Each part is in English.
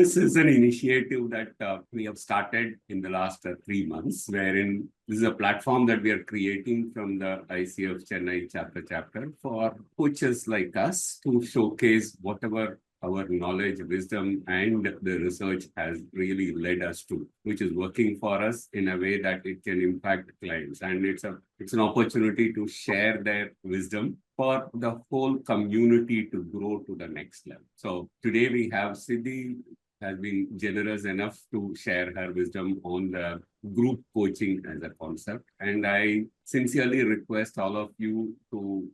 this is an initiative that we have started in the last 3 months, wherein this is a platform that we are creating from the ICF Chennai Charter Chapter for coaches like us to showcase whatever our knowledge, wisdom, and the research has really led us to, which is working for us in a way that it can impact clients. And it's an opportunity to share their wisdom for the whole community to grow to the next level. So today we have Siddhi has been generous enough to share her wisdom on the group coaching as a concept. And I sincerely request all of you to,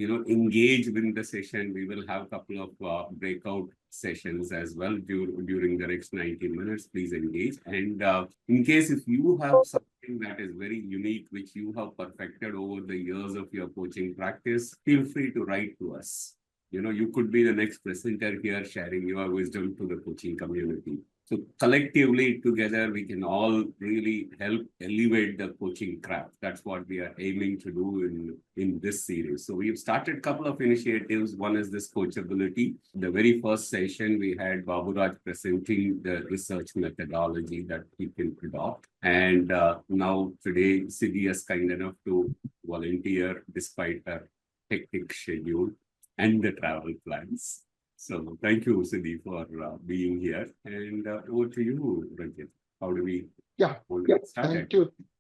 engage within the session. We will have a couple of breakout sessions as well during the next 90 minutes. Please engage. And in case if you have something that is very unique, which you have perfected over the years of your coaching practice, feel free to write to us. You could be the next presenter here sharing your wisdom to the coaching community. So collectively together, we can all really help elevate the coaching craft. That's what we are aiming to do in this series. So we've started a couple of initiatives. One is this Coachability. The very first session, we had Baburaj presenting the research methodology that we can adopt. And now today, Siddhi is kind enough to volunteer despite her hectic schedule and the travel plans. So thank you, Siddhi, for being here. And over to you, Ranjit. How do we get started?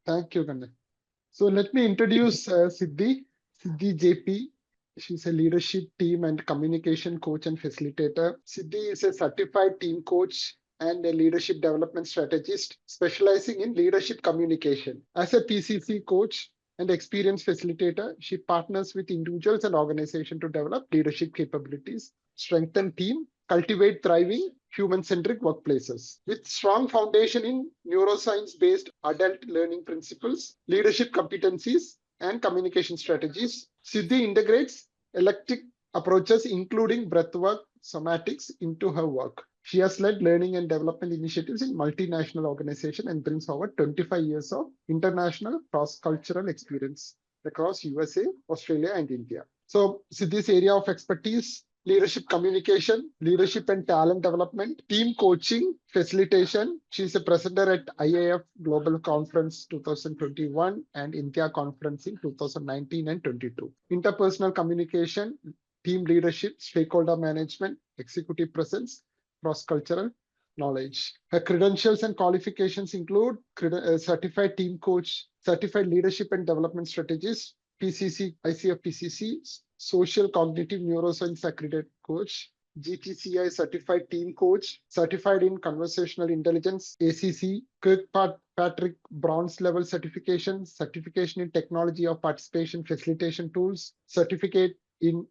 Thank you, Kannan. So let me introduce Siddhi Japee. She's a leadership, team, and communication coach and facilitator. Siddhi is a certified team coach and a leadership development strategist specializing in leadership communication. As a PCC coach and experienced facilitator, she partners with individuals and organizations to develop leadership capabilities, strengthen team, cultivate thriving, human-centric workplaces. With strong foundation in neuroscience-based adult learning principles, leadership competencies, and communication strategies, Siddhi integrates eclectic approaches, including breathwork, somatics, into her work. She has led learning and development initiatives in multinational organizations and brings over 25 years of international cross-cultural experience across USA, Australia, and India. So Siddhi's area of expertise: leadership communication, leadership and talent development, team coaching, facilitation. She's a presenter at IIF Global Conference 2021 and India Conference in 2019 and 22. Interpersonal communication, team leadership, stakeholder management, executive presence, cross-cultural knowledge. Her credentials and qualifications include certified team coach, certified leadership and development strategist, PCC, ICF PCC, social cognitive neuroscience accredited coach, GTCI certified team coach, certified in conversational intelligence, ACC, Kirkpatrick bronze level certification, certification in technology of participation facilitation tools, certificate in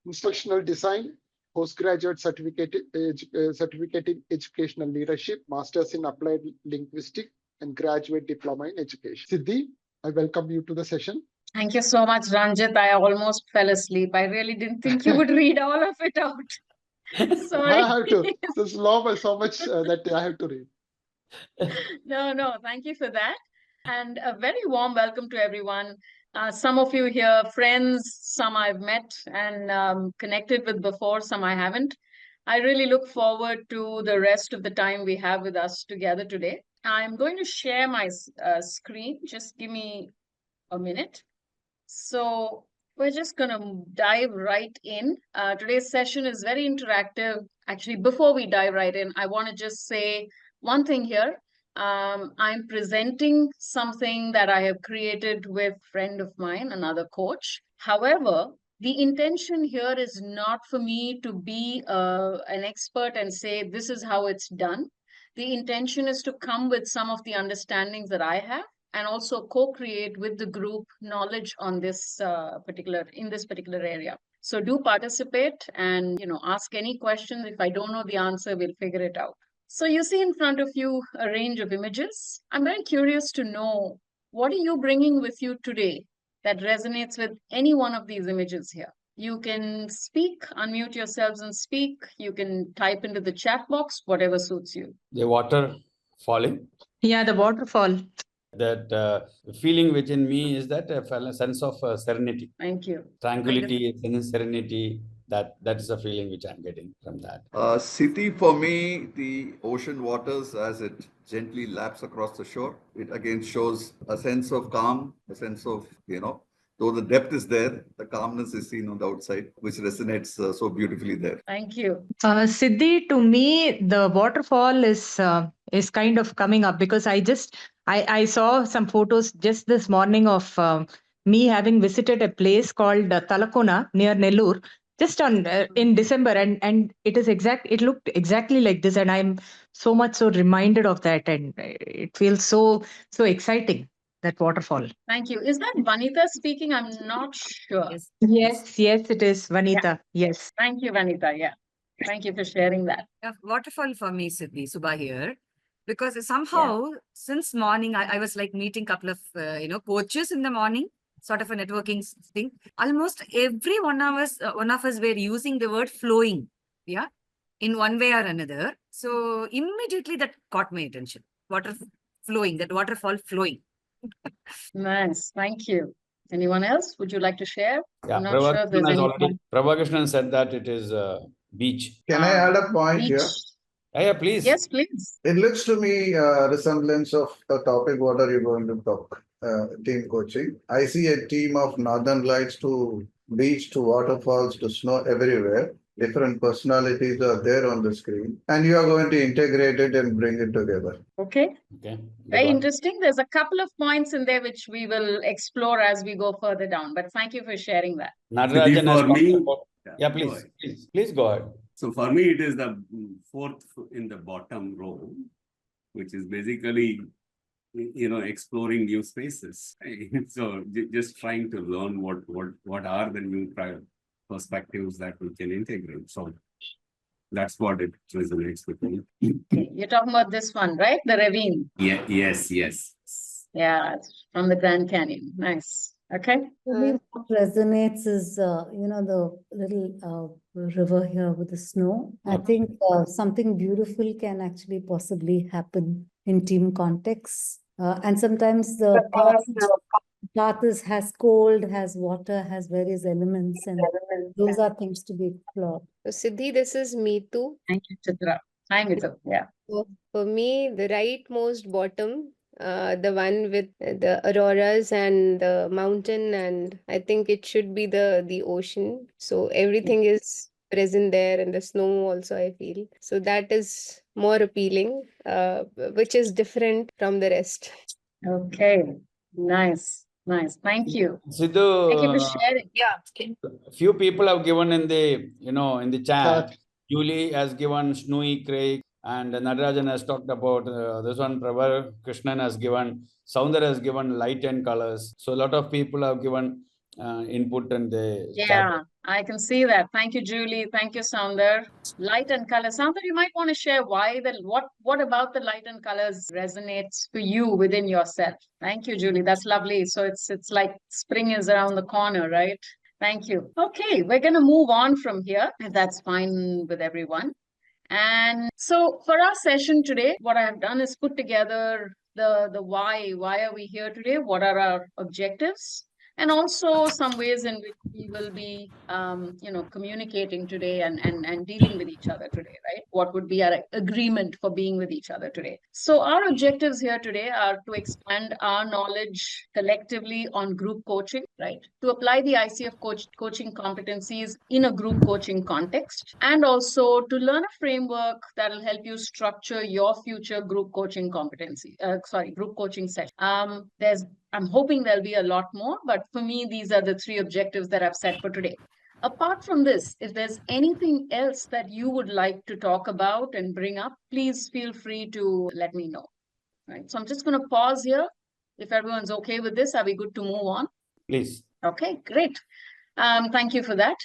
instructional design, postgraduate certificate in educational leadership, masters in applied linguistics, and graduate diploma in education. Siddhi, I welcome you to the session. Thank you so much, Ranjit. I almost fell asleep. I really didn't think you would read all of it out. Sorry. I have to. There's so much that I have to read. No, thank you for that. And a very warm welcome to everyone. Some of you here, friends, some I've met and connected with before, some I haven't. I really look forward to the rest of the time we have with us together today. I'm going to share my screen. Just give me a minute. So we're just going to dive right in. Today's session is very interactive. Actually, before we dive right in, I want to just say one thing here. I'm presenting something that I have created with a friend of mine, another coach. However, the intention here is not for me to be an expert and say, this is how it's done. The intention is to come with some of the understandings that I have and also co-create with the group knowledge on this particular area. So do participate and ask any questions. If I don't know the answer, we'll figure it out. So you see in front of you a range of images. I'm very curious to know, what are you bringing with you today that resonates with any one of these images here? You can speak, unmute yourselves and speak. You can type into the chat box, whatever suits you. The water falling. Yeah, the waterfall. That feeling within me is that a sense of serenity. Thank you. Tranquility, serenity. That is the feeling which I'm getting from that. City, for me, the ocean waters as it gently laps across the shore, it again shows a sense of calm, a sense of, though the depth is there, the calmness is seen on the outside, which resonates so beautifully there. Thank you. Siddhi, to me, the waterfall is kind of coming up because I saw some photos just this morning of me having visited a place called Talakona near Nellore just on in December, and it looked exactly like this, and I'm so much so reminded of that, and it feels so exciting, that waterfall. Thank you. Is that Vanita speaking? I'm not sure. Yes, it is Vanita. Yes. Thank you, Vanita. Yeah. Thank you for sharing that. Waterfall for me, Siddhi, Subha here. Because somehow, since morning, I was like meeting a couple of, coaches in the morning, sort of a networking thing. Almost every one of us were using the word flowing, yeah, in one way or another. So immediately that caught my attention. That waterfall flowing. Nice. Thank you. Anyone else? Would you like to share? Yeah, I'm not sure if there's any. Prabhakrishnan said that it is beach. Can I add a point Beach. here? Yeah, please. Yes, please. It looks to me a resemblance of the topic. What are you going to talk? Team coaching. I see a team of northern lights to beach to waterfalls to snow everywhere. Different personalities are there on the screen, and you are going to integrate it and bring it together. Okay. Very interesting. There's a couple of points in there which we will explore as we go further down. But thank you for sharing that. Natarajan has for me, talked about- Yeah, go ahead. please go ahead. So for me, it is the fourth in the bottom row, which is basically, exploring new spaces. So just trying to learn what are the new perspectives that we can integrate. So that's what it resonates with me. You're talking about this one, right? The ravine. Yeah. Yes. Yeah, it's from the Grand Canyon. Nice. Okay. For me, what resonates is, the little river here with the snow. I think something beautiful can actually possibly happen in team contexts. And sometimes the path has cold, has water, has various elements, and those are things to be explored. So Siddhi, this is Meetu. Thank you, Chitra. Hi, Mitu. Yeah. So for me, the rightmost bottom, the one with the auroras and the mountain, and I think it should be the ocean. So everything is present there, and the snow also, I feel. So that is more appealing, which is different from the rest. Okay. Nice. Thank you. Siddhu, Thank you for sharing. Yeah. few people have given in the chat. Julie has given snowy Craig, and Natarajan has talked about this one. Prabhakrishnan has given, Soundar has given light and colors. So a lot of people have given input in the Yeah, chat. I can see that. Thank you, Julie. Thank you, Soundar. Light and color. Soundar, you might want to share what about the light and colors resonates for you within yourself. Thank you, Julie. That's lovely. So it's like spring is around the corner, right? Thank you. Okay, we're going to move on from here, if that's fine with everyone. And so for our session today, what I have done is put together the why. Why are we here today? What are our objectives? And also some ways in which we will be, communicating today and dealing with each other today, right? What would be our agreement for being with each other today? So our objectives here today are to expand our knowledge collectively on group coaching, right? To apply the ICF coaching competencies in a group coaching context, and also to learn a framework that will help you structure your future group coaching group coaching session. I'm hoping there'll be a lot more, but for me, these are the three objectives that I've set for today. Apart from this, if there's anything else that you would like to talk about and bring up, please feel free to let me know. Right. So I'm just going to pause here. If everyone's okay with this, are we good to move on? Please. Okay, great. Thank you for that.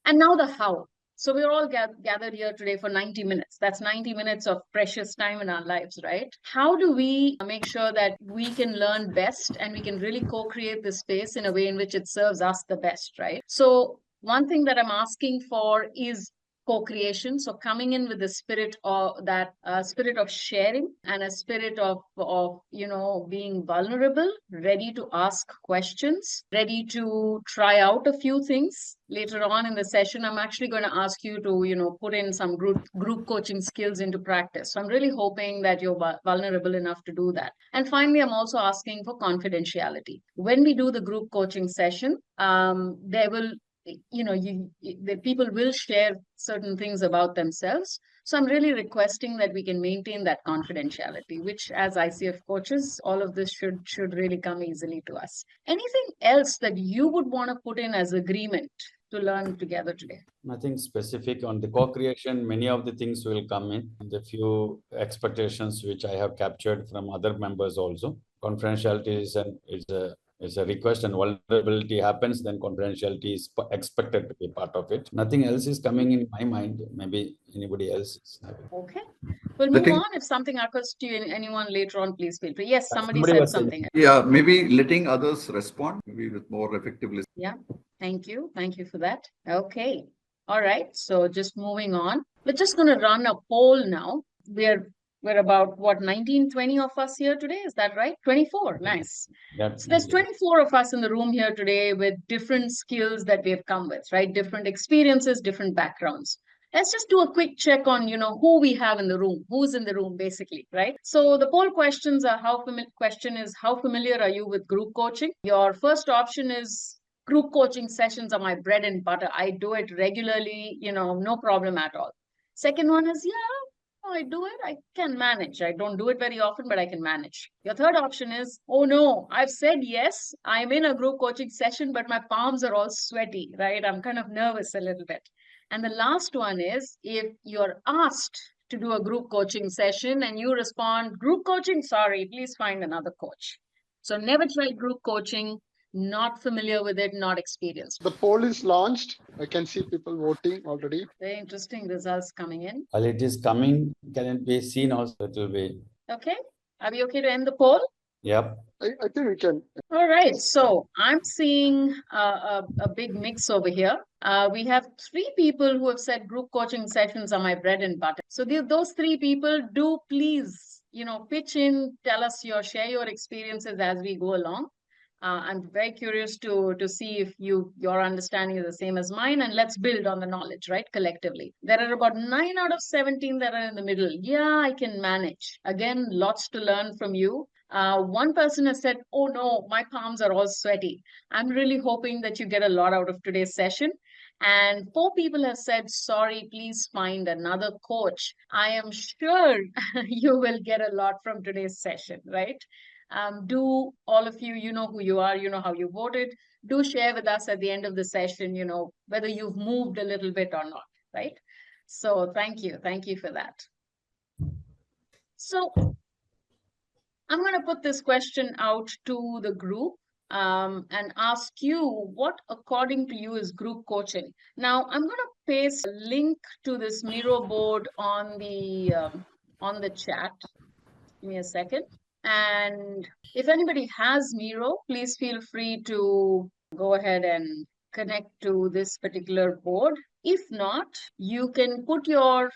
And now the how. So we're all gathered here today for 90 minutes. That's 90 minutes of precious time in our lives, right? How do we make sure that we can learn best and we can really co-create this space in a way in which it serves us the best, right? So one thing that I'm asking for is co-creation. So coming in with the spirit of that spirit of sharing and a spirit of being vulnerable, ready to ask questions, ready to try out a few things. Later on in the session, I'm actually going to ask you to, put in some group coaching skills into practice. So I'm really hoping that you're vulnerable enough to do that. And finally, I'm also asking for confidentiality. When we do the group coaching session, there will the people will share certain things about themselves. So I'm really requesting that we can maintain that confidentiality, which as ICF coaches, all of this should really come easily to us. Anything else that you would want to put in as agreement to learn together today? Nothing specific on the co-creation. Many of the things will come in. The few expectations which I have captured from other members also. Confidentiality is a request, and vulnerability happens, then confidentiality is expected to be part of it. Nothing else is coming in my mind. Maybe anybody else is having. Okay. We'll move on. If something occurs to you, anyone later on, please feel free. Yes, somebody said something. Yeah, maybe letting others respond, maybe with more effective listening. Yeah, thank you. Thank you for that. Okay. All right. So just moving on. We're just going to run a poll now. We're about, 19, 20 of us here today. Is that right? 24. Nice. So there's 24 of us in the room here today with different skills that we have come with, right? Different experiences, different backgrounds. Let's just do a quick check on, who we have in the room, who's in the room, basically, right? So the poll questions are how familiar are you with group coaching? Your first option is group coaching sessions are my bread and butter. I do it regularly, no problem at all. Second one is, I do it. I can manage. I don't do it very often, but I can manage. Your third option is, oh no, I've said yes. I'm in a group coaching session, but my palms are all sweaty, right? I'm kind of nervous a little bit. And the last one is, if you're asked to do a group coaching session and you respond, group coaching, sorry, please find another coach. So never tried group coaching, not familiar with it, not experienced. The poll is launched. I can see people voting already. Very interesting results coming in. Well, it is coming. Can it be seen also? It will be. Okay. Are we okay to end the poll? Yep. I think we can. All right. So I'm seeing a big mix over here. We have 3 people who have said group coaching sessions are my bread and butter. So those 3 people, do please, pitch in, share your experiences as we go along. I'm very curious to see if your understanding is the same as mine, and let's build on the knowledge, right, collectively. There are about 9 out of 17 that are in the middle. Yeah, I can manage. Again, lots to learn from you. One person has said, oh no, my palms are all sweaty. I'm really hoping that you get a lot out of today's session. And 4 people have said, sorry, please find another coach. I am sure you will get a lot from today's session, right? Do all of you, you know who you are, you know how you voted. Do share with us at the end of the session, whether you've moved a little bit or not, right? So thank you. Thank you for that. So I'm going to put this question out to the group and ask you what, according to you, is group coaching. Now, I'm going to paste a link to this Miro board on the chat. Give me a second. And if anybody has Miro, please feel free to go ahead and connect to this particular board. If not, you can put your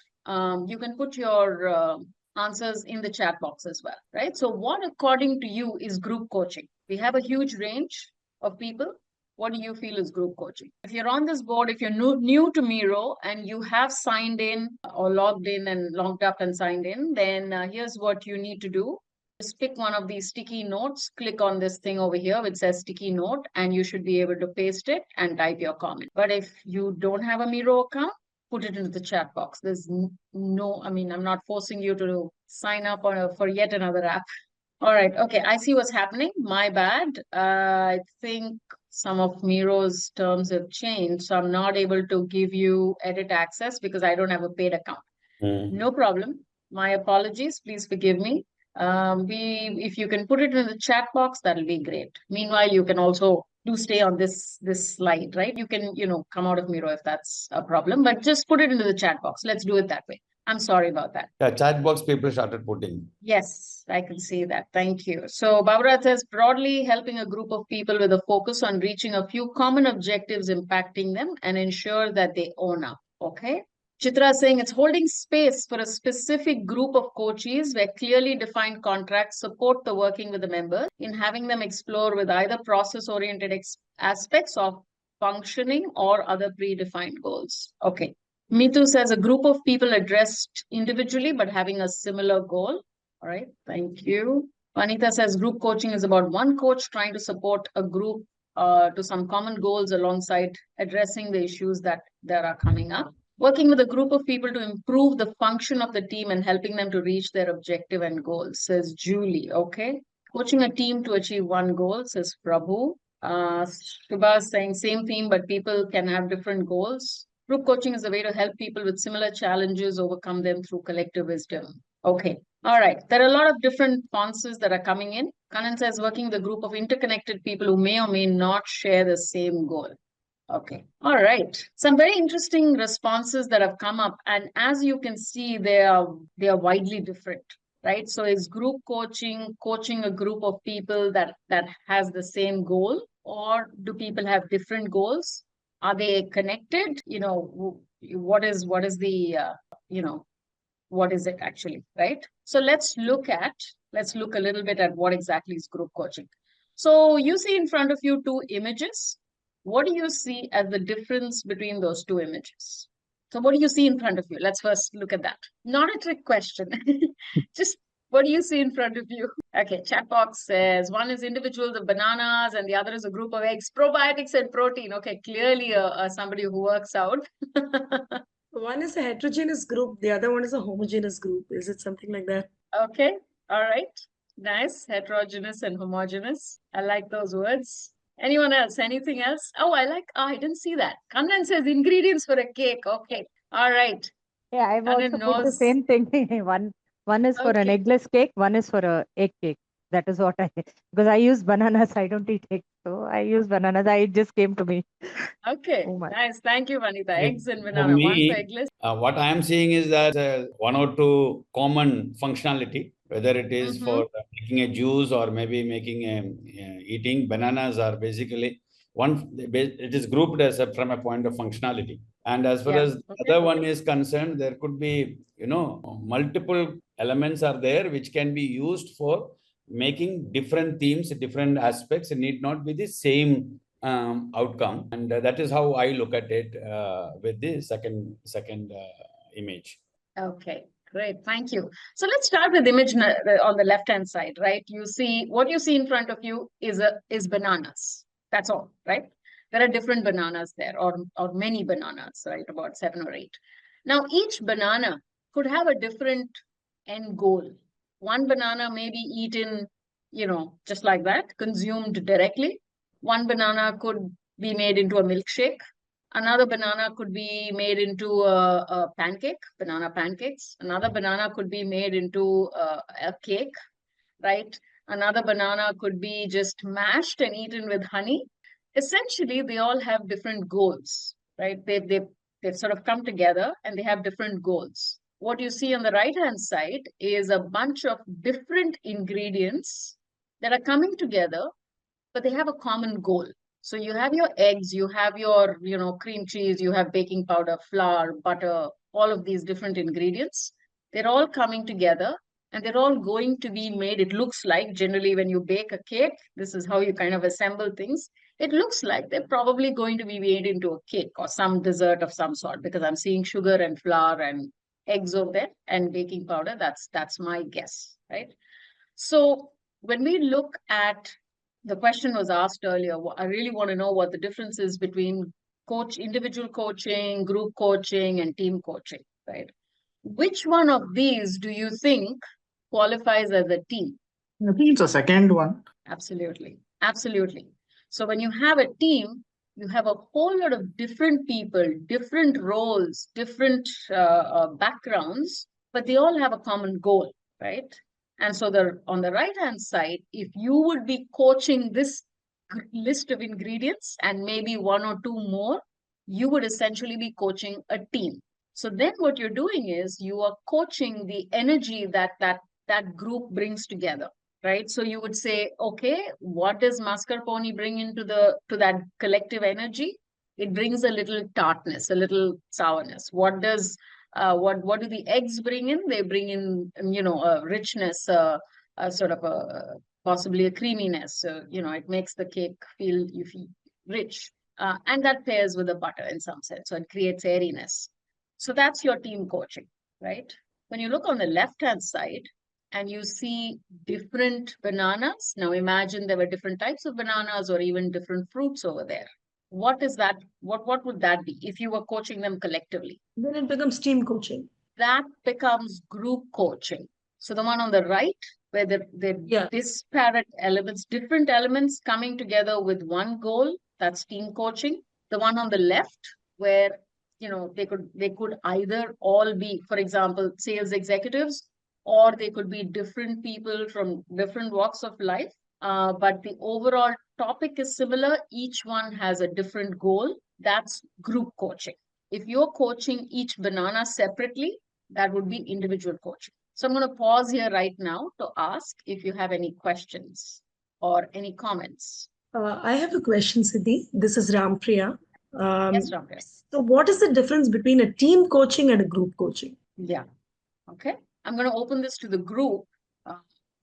answers in the chat box as well, right? So what, according to you, is group coaching? We have a huge range of people. What do you feel is group coaching? If you're on this board, if you're new to Miro and you have signed in or logged up and signed in, then here's what you need to do. Just pick one of these sticky notes, click on this thing over here which says sticky note, and you should be able to paste it and type your comment. But if you don't have a Miro account, put it into the chat box. There's I'm not forcing you to sign up for yet another app. All right. Okay. I see what's happening. My bad. I think some of Miro's terms have changed. So I'm not able to give you edit access because I don't have a paid account. No problem. My apologies. Please forgive me. If you can put it in the chat box, that'll be great. Meanwhile, you can also stay on this slide, right? You can, come out of Miro if that's a problem, but just put it into the chat box. Let's do it that way. I'm sorry about that. Yeah, chat box people started putting. Yes, I can see that. Thank you. So Barbara says, broadly helping a group of people with a focus on reaching a few common objectives impacting them and ensure that they own up. Okay. Chitra is saying it's holding space for a specific group of coaches where clearly defined contracts support the working with the members in having them explore with either process-oriented aspects of functioning or other predefined goals. Okay. Mitu says a group of people addressed individually but having a similar goal. All right. Thank you. Vanita says group coaching is about one coach trying to support a group to some common goals alongside addressing the issues that are coming up. Working with a group of people to improve the function of the team and helping them to reach their objective and goals, says Julie. Okay. Coaching a team to achieve one goal, says Prabhu. Shubha is saying same theme, but people can have different goals. Group coaching is a way to help people with similar challenges overcome them through collective wisdom. Okay. All right. There are a lot of different responses that are coming in. Kanan says working with a group of interconnected people who may or may not share the same goal. Okay. All right. Some very interesting responses that have come up. And as you can see, they are widely different, right? So is group coaching a group of people that has the same goal, or do people have different goals? Are they connected? You know, what is the, what is it actually, right? So let's look a little bit at what exactly is group coaching. So you see in front of you two images. What do you see as the difference between those two images? So what do you see in front of you? Let's first look at that. Not a trick question. Just what do you see in front of you? Okay, chat box says one is individuals of bananas and the other is a group of eggs, probiotics and protein. Okay, clearly somebody who works out. One is a heterogeneous group, the other one is a homogeneous group. Is it something like that? Okay, all right. Nice, heterogeneous and homogeneous. I like those words. Anyone else? Anything else? Oh, I didn't see that. Kannan says ingredients for a cake. Okay. All right. Yeah, I've Kannan also put the same thing. One is for an eggless cake, one is for a egg cake. That is what because I use bananas. I don't eat eggs. So I use bananas. It just came to me. Okay. Oh my. Nice. Thank you, Vanita. Eggs and For banana. One me, for eggless. what I am seeing is that one or two common functionality, whether it is for making a juice or maybe making eating bananas, are basically it is grouped as from a point of functionality. And as far as the other one is concerned, there could be, multiple elements are there which can be used for making different themes, different aspects. It need not be the same outcome, and that is how I look at it with the second image. Okay, great, thank you. So let's start with image on the left hand side, right? You see what you see in front of you is bananas. That's all, right? There are different bananas there, or many bananas, right? About 7 or 8. Now each banana could have a different end goal. One banana may be eaten, just like that, consumed directly. One banana could be made into a milkshake. Another banana could be made into a pancake, banana pancakes. Another banana could be made into a cake, right? Another banana could be just mashed and eaten with honey. Essentially, they all have different goals, right? They've sort of come together and they have different goals. What you see on the right-hand side is a bunch of different ingredients that are coming together, but they have a common goal. So you have your eggs, you have your, cream cheese, you have baking powder, flour, butter, all of these different ingredients. They're all coming together and they're all going to be made. It looks like generally when you bake a cake, this is how you kind of assemble things. It looks like they're probably going to be made into a cake or some dessert of some sort, because I'm seeing sugar and flour and eggs over there and baking powder. That's my guess, right? So when we look at, the question was asked earlier, I really want to know what the difference is between individual coaching, group coaching, and team coaching, right? Which one of these do you think qualifies as a team? I think it's the second one. Absolutely. Absolutely. So when you have a team, you have a whole lot of different people, different roles, different backgrounds, but they all have a common goal, right? And so on the right-hand side, if you would be coaching this list of ingredients and maybe one or two more, you would essentially be coaching a team. So then what you're doing is you are coaching the energy that group brings together, right? So you would say, okay, what does mascarpone bring into that collective energy? It brings a little tartness, a little sourness. What do the eggs bring in? They bring in, a richness, a sort of possibly a creaminess. So, it makes the cake feel rich. And that pairs with the butter in some sense. So it creates airiness. So that's your team coaching, right? When you look on the left-hand side and you see different bananas, now imagine there were different types of bananas or even different fruits over there. What is that? What would that be if you were coaching them collectively? Then it becomes team coaching. That becomes group coaching. So the one on the right, where the disparate elements, different elements coming together with one goal, that's team coaching. The one on the left, where they could either all be, for example, sales executives, or they could be different people from different walks of life. But the overall topic is similar. Each one has a different goal. That's group coaching. If you're coaching each banana separately, that would be individual coaching. So I'm going to pause here right now to ask if you have any questions or any comments. I have a question, Siddhi. This is Rampriya. Yes, Rampriya. So what is the difference between a team coaching and a group coaching? Yeah. Okay. I'm going to open this to the group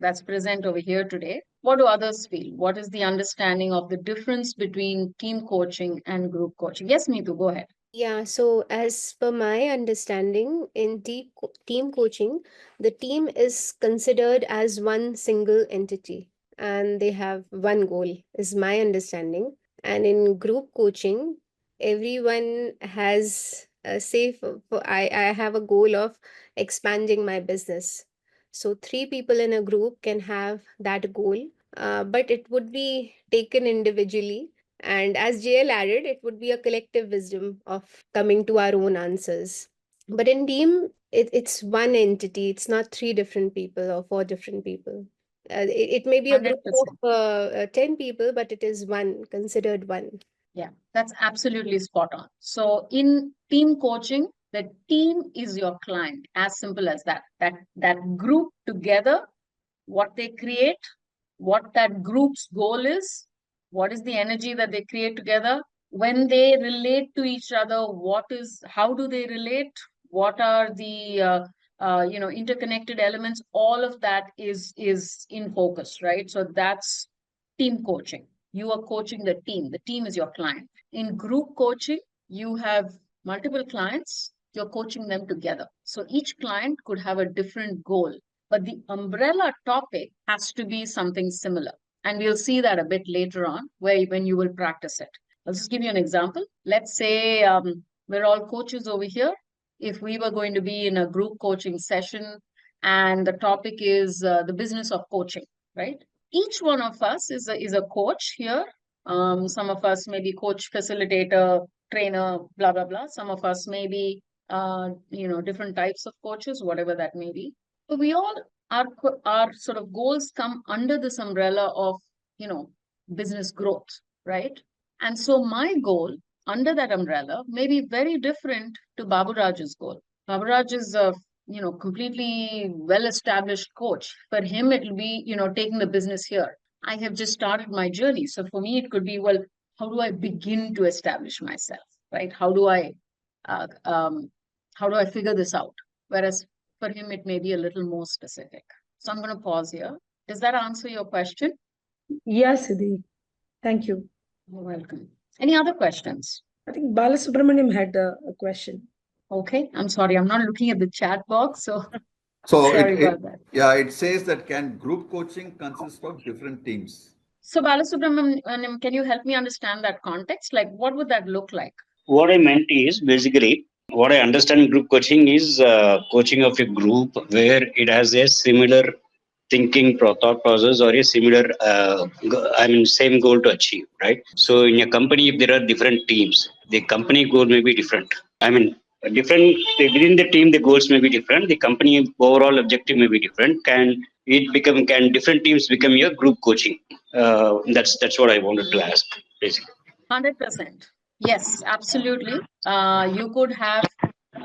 that's present over here today. What do others feel? What is the understanding of the difference between team coaching and group coaching? Yes, Neetu, go ahead. Yeah, so as per my understanding, in team coaching, the team is considered as one single entity and they have one goal, is my understanding. And in group coaching, everyone has I have a goal of expanding my business. So 3 people in a group can have that goal, but it would be taken individually. And as JL added, it would be a collective wisdom of coming to our own answers. But in team, it's one entity. It's not 3 different people or 4 different people. It may be a group 100%. of 10 people, but it is considered one. Yeah, that's absolutely spot on. So in team coaching, the team is your client, as simple as that. That group together, what they create, what that group's goal is, what is the energy that they create together, when they relate to each other, how do they relate, what are the interconnected elements, all of that is in focus, right? So that's team coaching. You are coaching the team is your client. In group coaching, you have multiple clients, you're coaching them together. So each client could have a different goal, but the umbrella topic has to be something similar. And we'll see that a bit later on when you will practice it. I'll just give you an example. Let's say we're all coaches over here. If we were going to be in a group coaching session and the topic is the business of coaching, right? Each one of us is a coach here. Some of us may be coach, facilitator, trainer, blah, blah, blah. Some of us may be, different types of coaches, whatever that may be. So we all, our sort of goals come under this umbrella of, business growth, right? And so my goal under that umbrella may be very different to Babu Raj's goal. Babu Raj is a completely well-established coach. For him, it will be, taking the business here. I have just started my journey. So for me, it could be, well, how do I begin to establish myself, right? How do I figure this out? Whereas for him, it may be a little more specific. So I'm going to pause here. Does that answer your question? Yes, Siddhi. Thank you. You're welcome. Any other questions? I think Balasubramaniam had a question. Okay, I'm sorry, I'm not looking at the chat box, so sorry about that. Yeah, it says that can group coaching consist of different teams? So Balasubramaniam, can you help me understand that context? Like, what would that look like? What I meant is basically what I understand group coaching is coaching of a group where it has a similar thinking thought process or a similar same goal to achieve, right? So in a company, if there are different teams, the company goal may be different. Different within the team, the goals may be different, the company overall objective may be different. Can different teams become your group coaching? That's what I wanted to ask, basically. 100%. Yes, absolutely. You could have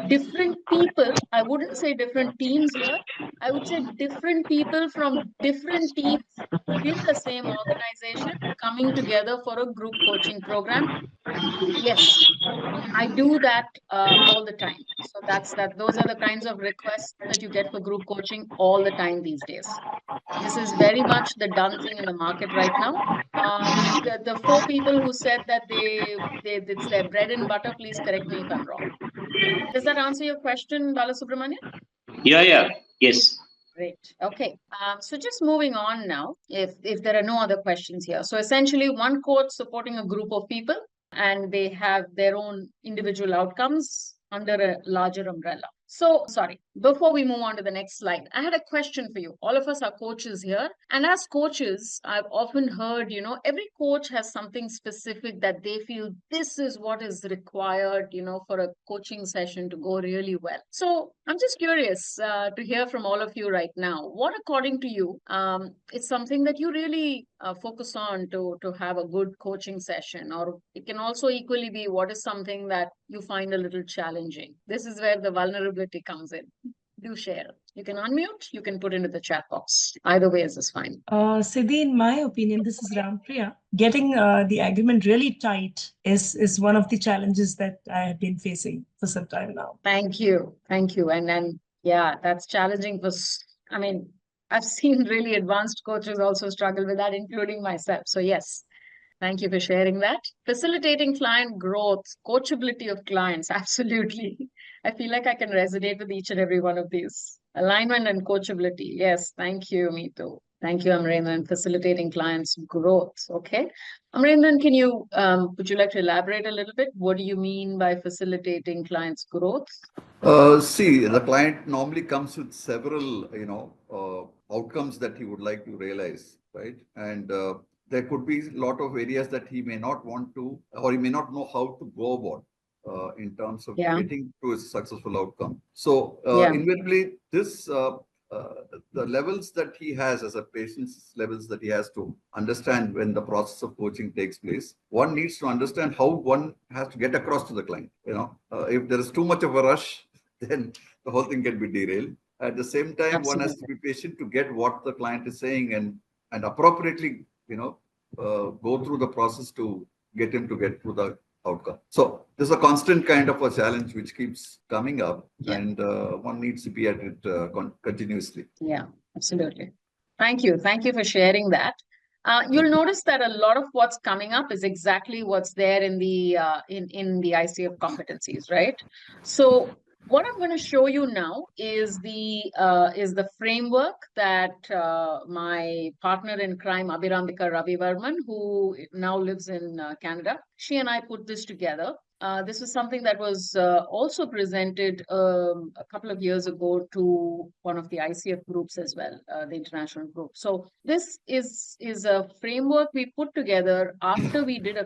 different people. I wouldn't say different teams here. I would say different people from different teams within the same organization coming together for a group coaching program. Yes, I do that all the time. So those are the kinds of requests that you get for group coaching all the time these days. This is very much the done thing in the market right now. The four people who said that it's their bread and butter, please correct me if I'm wrong. Does that answer your question, Balasubramanian? Yeah. Yes. Great. Okay. So just moving on now, if there are no other questions here. So essentially one coach supporting a group of people and they have their own individual outcomes under a larger umbrella. So, sorry, before we move on to the next slide, I had a question for you. All of us are coaches here. And as coaches, I've often heard, every coach has something specific that they feel this is what is required, for a coaching session to go really well. So I'm just curious to hear from all of you right now. What, according to you, is something that you really focus on to have a good coaching session? Or it can also equally be what is something that you find a little challenging. This is where the vulnerability comes in. Do share. You can unmute, you can put into the chat box. Either way is fine. Siddhi, in my opinion, this is Rampriya. Getting the agreement really tight is one of the challenges that I have been facing for some time now. Thank you. And yeah, that's challenging I've seen really advanced coaches also struggle with that, including myself. So yes, thank you for sharing that. Facilitating client growth, coachability of clients. Absolutely. I feel like I can resonate with each and every one of these. Alignment and coachability. Yes. Thank you, Meetu. Thank you, Amrendran. Facilitating clients growth. Okay. Amrendran, would you like to elaborate a little bit? What do you mean by facilitating clients growth? See, the client normally comes with several, outcomes that he would like to realize, right? And there could be a lot of areas that he may not want to, or he may not know how to go about in terms of getting to a successful outcome. So invariably, the levels that he has as a patient's levels that he has to understand when the process of coaching takes place, one needs to understand how one has to get across to the client. If there is too much of a rush, then the whole thing can be derailed. At the same time, one has to be patient to get what the client is saying and appropriately, go through the process to get him to get to the outcome. So there's a constant kind of a challenge which keeps coming up, and one needs to be at it continuously. Yeah, absolutely. Thank you. Thank you for sharing that. You'll notice that a lot of what's coming up is exactly what's there in the in the ICF competencies, right? So what I'm going to show you now is the framework that my partner in crime, Abhirambika Ravivarman, who now lives in Canada, she and I put this together. This was something that was also presented a couple of years ago to one of the ICF groups as well, the international group. So this is a framework we put together after we did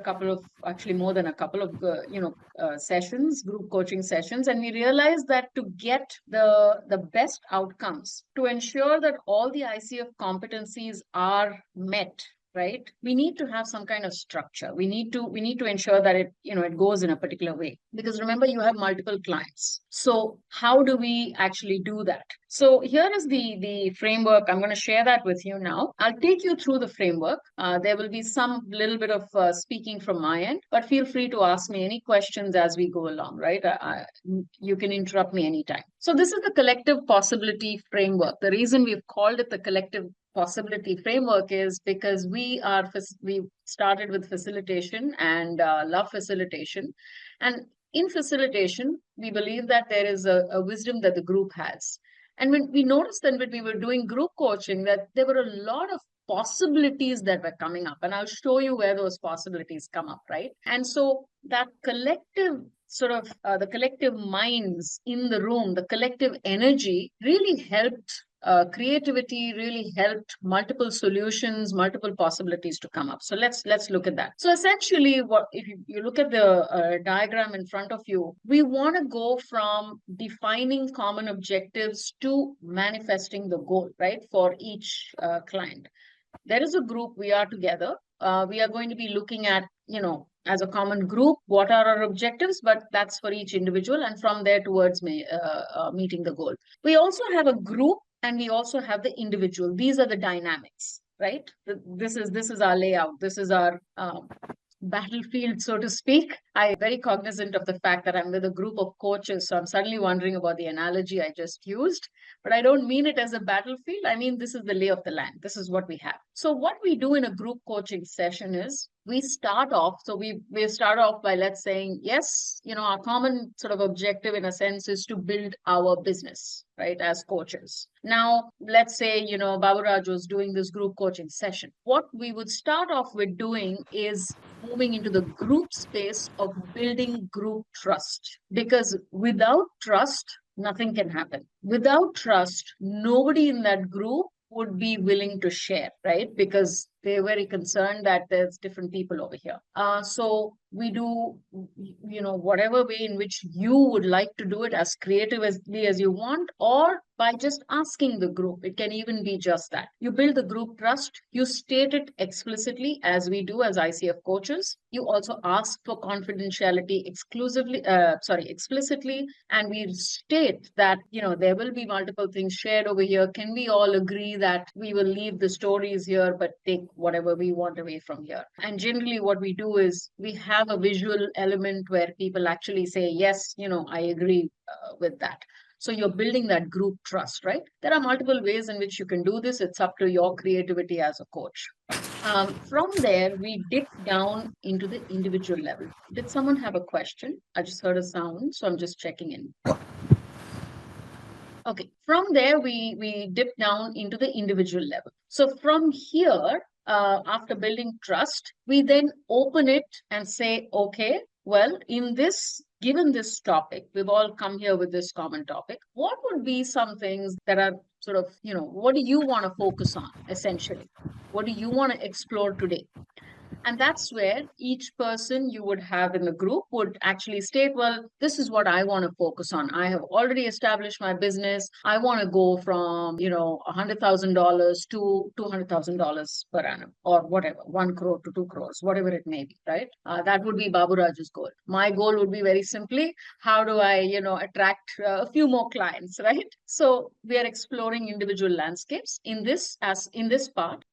more than a couple of sessions, group coaching sessions, and we realized that to get the best outcomes, to ensure that all the ICF competencies are met, right? We need to have some kind of structure. We need to ensure that it goes in a particular way, because remember, you have multiple clients. So how do we actually do that? So here is the framework. I'm going to share that with you now. I'll take you through the framework. There will be some little bit of speaking from my end, but feel free to ask me any questions as we go along, right? You can interrupt me anytime. So this is the collective possibility framework. The reason we've called it the collective possibility framework is because we started with facilitation and love facilitation. And in facilitation, we believe that there is a wisdom that the group has. And when we noticed that when we were doing group coaching, that there were a lot of possibilities that were coming up. And I'll show you where those possibilities come up, right? And so that collective the collective minds in the room, the collective energy really helped. Creativity really helped multiple solutions, multiple possibilities to come up. So let's look at that. So essentially, if you look at the diagram in front of you, we want to go from defining common objectives to manifesting the goal, right, for each client. There is a group, we are together. We are going to be looking at, as a common group, what are our objectives, but that's for each individual, and from there towards meeting the goal. We also have a group, and we also have the individual. These are the dynamics, right? This is our layout. This is our battlefield, so to speak. I'm very cognizant of the fact that I'm with a group of coaches. So I'm suddenly wondering about the analogy I just used, but I don't mean it as a battlefield. I mean, this is the lay of the land. This is what we have. So what we do in a group coaching session is we start off. So we start off by, let's saying, yes, our common sort of objective in a sense is to build our business, right, as coaches. Now, let's say, Baburaj was doing this group coaching session. What we would start off with doing is moving into the group space of building group trust. Because without trust, nothing can happen. Without trust, nobody in that group would be willing to share, right? Because they're very concerned that there's different people over here. So we do, whatever way in which you would like to do it, as creatively as you want, or by just asking the group. It can even be just that. You build the group trust, you state it explicitly, as we do as ICF coaches. You also ask for confidentiality explicitly, and we state that, there will be multiple things shared over here. Can we all agree that we will leave the stories here, but take whatever we want away from here? And generally what we do is we have a visual element where people actually say, yes, I agree with that. So you're building that group trust, right? There are multiple ways in which you can do this. It's up to your creativity as a coach. From there, we dip down into the individual level. Did someone have a question? I just heard a sound, so I'm just checking in. Okay, from there, we dip down into the individual level. So from here, after building trust, we then open it and say, okay, well, given this topic, we've all come here with this common topic. What would be some things that are sort of, what do you want to focus on, essentially? What do you want to explore today? And that's where each person you would have in the group would actually state, well, this is what I want to focus on. I have already established my business. I want to go from, $100,000 to $200,000 per annum, or whatever, 1 crore to 2 crores, whatever it may be, right? That would be Baburaj's goal. My goal would be very simply, how do I, attract a few more clients, right? So we are exploring individual landscapes. In this part,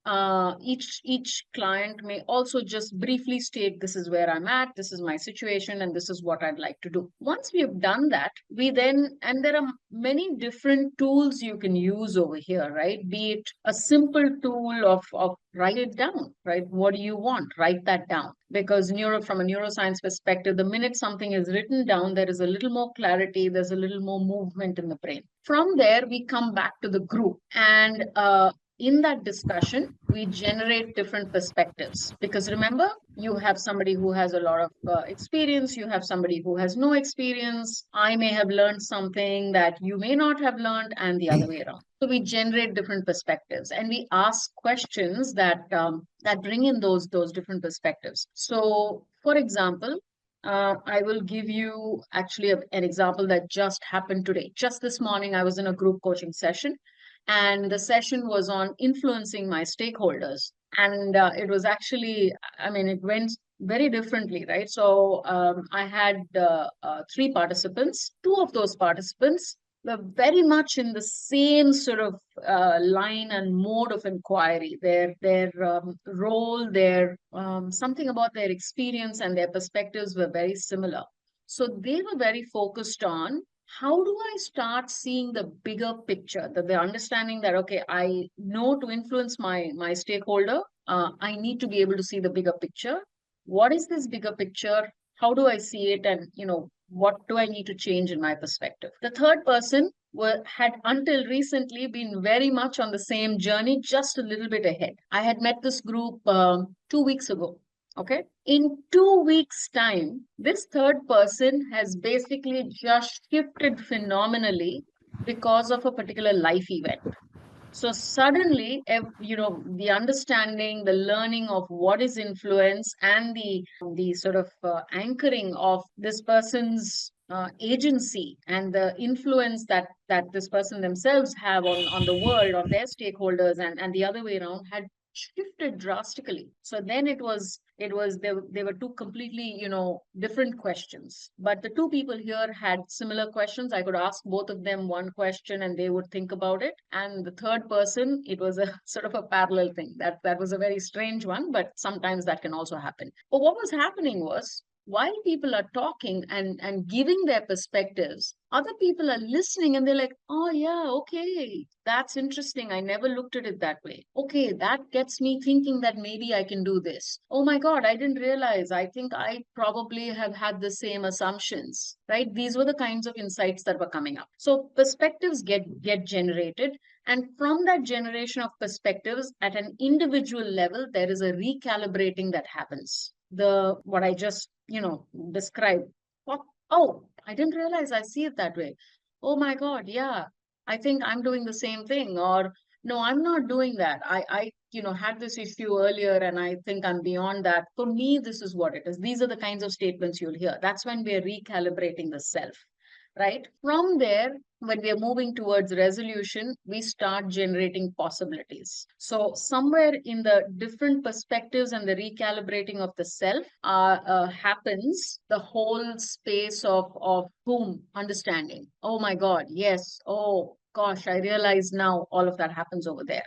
each client may also just briefly state, this is where I'm at, this is my situation, and this is what I'd like to do. Once we have done that, and there are many different tools you can use over here, right? Be it a simple tool of write it down, right? What do you want? Write that down. Because from a neuroscience perspective, the minute something is written down, there is a little more clarity, there's a little more movement in the brain. From there, we come back to the group, and in that discussion, we generate different perspectives. Because remember, you have somebody who has a lot of experience, you have somebody who has no experience. I may have learned something that you may not have learned, and the other way around. So we generate different perspectives, and we ask questions that bring in those different perspectives. So, for example, I will give you actually an example that just happened today. Just this morning, I was in a group coaching session. And the session was on influencing my stakeholders. And it was actually, it went very differently, right? So I had 3 participants. 2 of those participants were very much in the same sort of line and mode of inquiry. Their role, something about their experience and their perspectives were very similar. So they were very focused on, how do I start seeing the bigger picture? That they're understanding that, okay, I know to influence my stakeholder, I need to be able to see the bigger picture. What is this bigger picture? How do I see it? And, what do I need to change in my perspective? The third person had until recently been very much on the same journey, just a little bit ahead. I had met this group 2 weeks ago. Okay. In 2 weeks' time, this third person has basically just shifted phenomenally because of a particular life event. So suddenly, the understanding, the learning of what is influence, and the sort of anchoring of this person's agency and the influence that this person themselves have on the world, on their stakeholders, and the other way around, had shifted drastically. So then they were two completely, different questions. But the two people here had similar questions. I could ask both of them one question and they would think about it. And the third person, it was a sort of a parallel thing. That was a very strange one, but sometimes that can also happen. But what was happening was, while people are talking and giving their perspectives, other people are listening and they're like, oh yeah, okay, that's interesting. I never looked at it that way. Okay, that gets me thinking that maybe I can do this. Oh my God, I didn't realize. I think I probably have had the same assumptions, right? These were the kinds of insights that were coming up. So perspectives get generated. And from that generation of perspectives at an individual level, there is a recalibrating that happens. What I just, described. Oh, I didn't realize I see it that way. Oh my God, yeah, I think I'm doing the same thing. Or no, I'm not doing that. I had this issue earlier and I think I'm beyond that. For me, this is what it is. These are the kinds of statements you'll hear. That's when we're recalibrating the self, right? From there, when we are moving towards resolution, we start generating possibilities. So somewhere in the different perspectives and the recalibrating of the self happens the whole space of boom, understanding. Oh my God, yes. Oh gosh, I realize now all of that happens over there.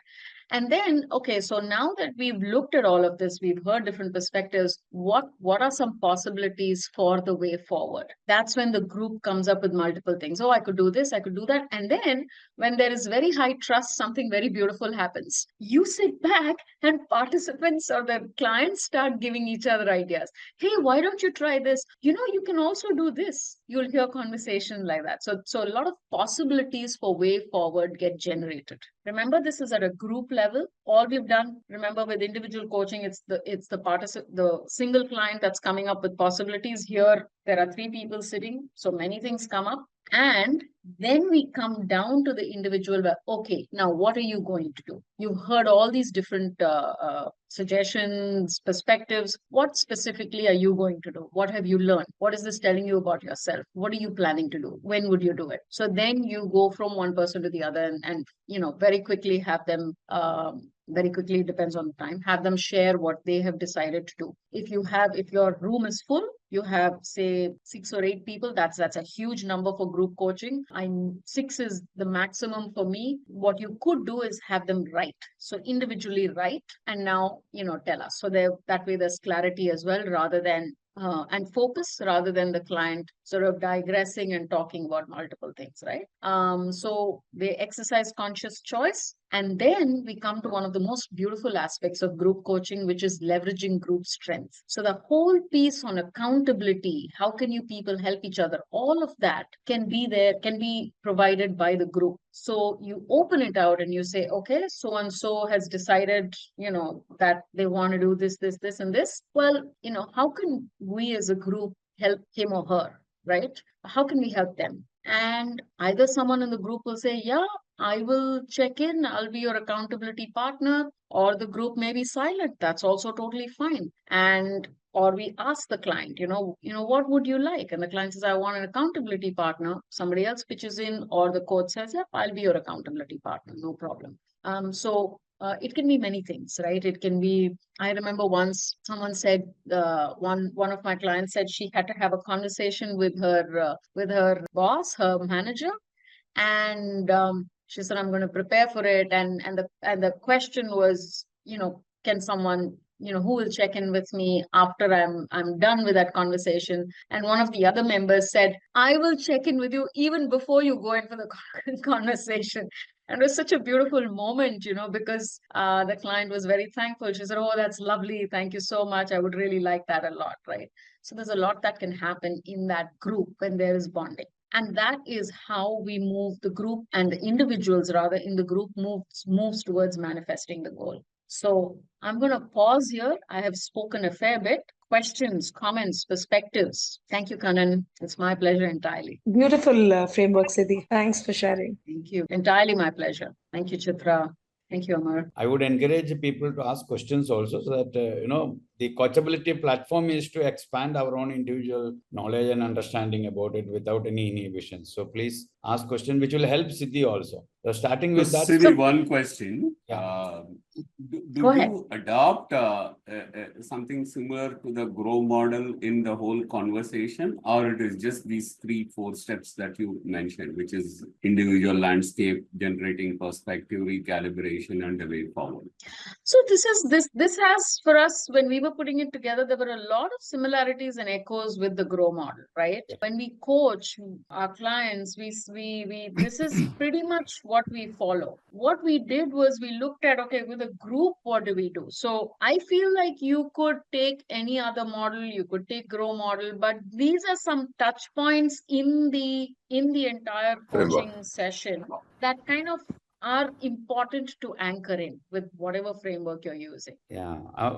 And then, okay, so now that we've looked at all of this, we've heard different perspectives, what are some possibilities for the way forward? That's when the group comes up with multiple things. Oh, I could do this, I could do that. And then when there is very high trust, something very beautiful happens. You sit back and participants or the clients start giving each other ideas. Hey, why don't you try this? You can also do this. You'll hear conversation like that. So a lot of possibilities for way forward get generated. Remember, this is at a group level. All we've done, remember, with individual coaching, it's the single client that's coming up with possibilities. Here, there are 3 people sitting, so many things come up. And then we come down to the individual. Okay, now what are you going to do? You've heard all these different suggestions, perspectives. What specifically are you going to do? What have you learned? What is this telling you about yourself? What are you planning to do? When would you do it? So then you go from one person to the other and very quickly have them, very quickly, it depends on the time, have them share what they have decided to do. If your room is full, you have, say, 6 or 8 people, that's a huge number for group coaching. 6 is the maximum for me. What you could do is have them write. So individually write and now, tell us. So that way there's clarity as well, rather than and focus, rather than the client sort of digressing and talking about multiple things, right? So they exercise conscious choice. And then we come to one of the most beautiful aspects of group coaching, which is leveraging group strength. So the whole piece on accountability, how can you people help each other? All of that can be provided by the group. So you open it out and you say, okay, so-and-so has decided, that they want to do this, this, this, and this. Well, how can we as a group help him or her, right? How can we help them? And either someone in the group will say, yeah, I will check in, I'll be your accountability partner, or the group may be silent. That's also totally fine. Or we ask the client, what would you like? And the client says, I want an accountability partner. Somebody else pitches in, or the coach says, yeah, I'll be your accountability partner, no problem. It can be many things, right? It can be, I remember once someone said, one of my clients said she had to have a conversation with her boss, her manager. And she said, I'm going to prepare for it. And the question was, can someone, who will check in with me after I'm done with that conversation? And one of the other members said, I will check in with you even before you go in for the conversation. And it was such a beautiful moment, because the client was very thankful. She said, oh, that's lovely. Thank you so much. I would really like that a lot, right? So there's a lot that can happen in that group when there is bonding. And that is how we move the group, and the individuals rather in the group moves towards manifesting the goal. So I'm going to pause here. I have spoken a fair bit. Questions, comments, perspectives. Thank you, Kannan. It's my pleasure entirely. Beautiful framework, Siddhi. Thanks for sharing. Thank you. Entirely my pleasure. Thank you, Chitra. Thank you, Amar. I would encourage people to ask questions also, so that, the coachability platform is to expand our own individual knowledge and understanding about it without any inhibition. So please ask question, which will help Siddhi also. So starting with that. Siddhi, one question. Yeah. Do Go ahead. you adopt something similar to the GROW model in the whole conversation, or it is just these 3-4 steps that you mentioned, which is individual landscape, generating perspective, recalibration, and the way forward? So this has, for us, when we were putting it together, there were a lot of similarities and echoes with the GROW model, right? When we coach our clients, this is pretty much what we follow. What we did was we looked at, okay, with a group, what do we do? So I feel like you could take any other model, you could take GROW model, but these are some touch points in the entire coaching session that kind of are important to anchor in with whatever framework you're using. Yeah,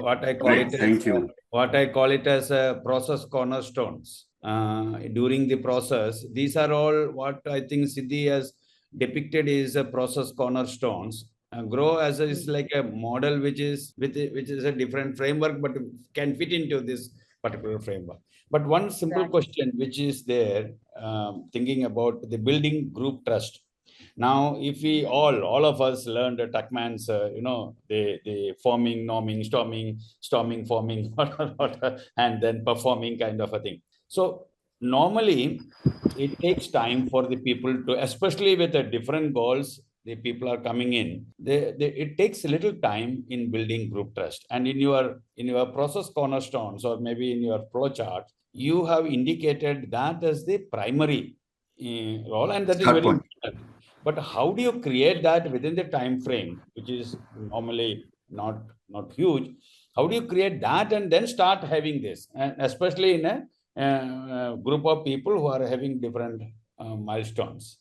what I call Great, it. thank you. What I call it as a process cornerstones. During the process, these are all what I think Siddhi has depicted is a process cornerstones. GROW as is like a model which is a different framework, but can fit into this particular framework. But one simple question which is there, thinking about the building group trust. Now, if we all of us learned Tuckman's, the forming, norming, storming, forming, and then performing kind of a thing. So normally, it takes time for the people to, especially with the different goals, the people are coming in. It takes a little time in building group trust. And in your process cornerstones, or maybe in your flow chart, you have indicated that as the primary role, and that is very important. But how do you create that within the time frame, which is normally not huge? How do you create that and then start having this, and especially in a group of people who are having different milestones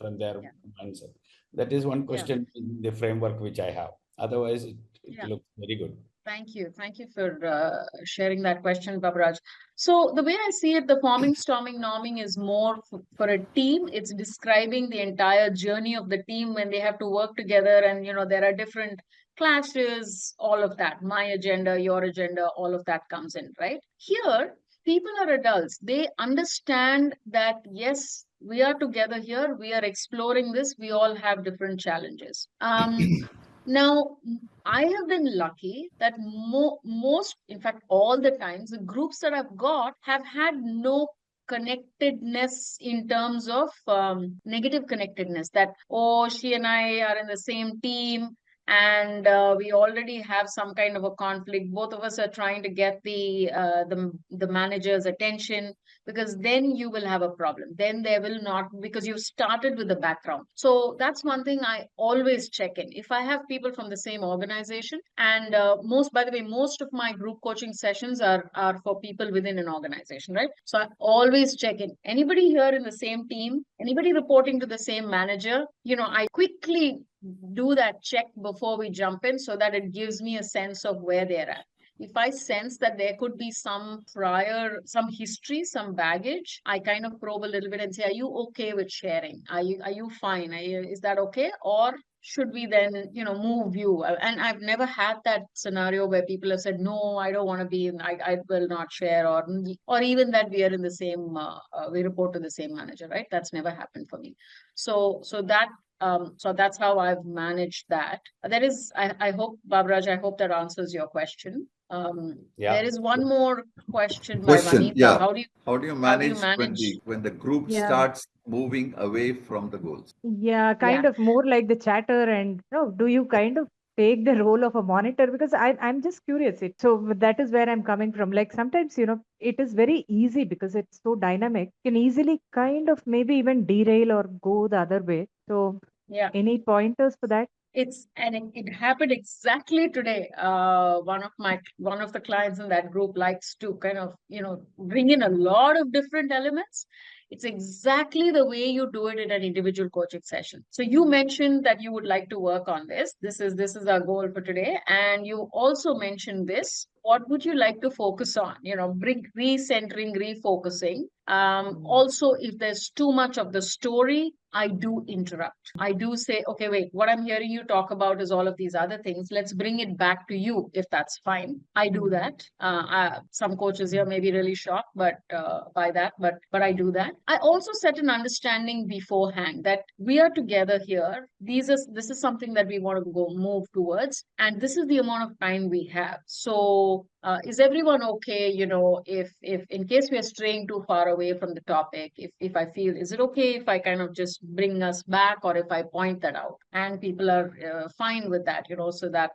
from their mindset? That is one question in the framework which I have. Otherwise, it looks very good. Thank you. Thank you for sharing that question, Baburaj. So the way I see it, the forming, storming, norming is more for a team. It's describing the entire journey of the team when they have to work together, and there are different clashes, all of that. My agenda, your agenda, all of that comes in, right? Here, people are adults. They understand that, yes, we are together here. We are exploring this. We all have different challenges. Now, I have been lucky that most, in fact, all the times, the groups that I've got have had no connectedness in terms of negative connectedness, that, oh, she and I are in the same team, and we already have some kind of a conflict. Both of us are trying to get the manager's attention, because then you will have a problem. Then there will not, because you've started with the background. So that's one thing I always check in. If I have people from the same organization, and by the way, most of my group coaching sessions are for people within an organization, right? So I always check in. Anybody here in the same team? Anybody reporting to the same manager? I quickly do that check before we jump in, so that it gives me a sense of where they're at. If I sense that there could be some history, some baggage, I kind of probe a little bit and say, are you okay with sharing? Are you fine? Is that okay? Or should we then, move you? And I've never had that scenario where people have said, no, I don't want to be in, I will not share, or even that we are in the same, we report to the same manager, right? That's never happened for me. So that's how I've managed that. That is, I hope, Baburaj, I hope that answers your question. There is one more question by Vanita. Yeah. How do you manage manage when the group starts moving away from the goals? Yeah, kind of more like the chatter, and do you kind of take the role of a monitor? Because I'm just curious. So that is where I'm coming from. Like sometimes, it is very easy because it's so dynamic, can easily kind of maybe even derail or go the other way. So any pointers for that? It happened exactly today. One of the clients in that group likes to kind of, bring in a lot of different elements. It's exactly the way you do it in an individual coaching session. So you mentioned that you would like to work on this. This is our goal for today. And you also mentioned this. what would you like to focus on? Recentering, refocusing. Also, if there's too much of the story, I do interrupt. I do say, okay, wait, what I'm hearing you talk about is all of these other things. Let's bring it back to you, if that's fine. I do that. Some coaches here may be really shocked by that, but I do that. I also set an understanding beforehand that we are together here. This is something that we want to move towards, and this is the amount of time we have. So is everyone okay, if in case we are straying too far away from the topic, if I feel, is it okay if I kind of just bring us back, or if I point that out? And people are fine with that, so that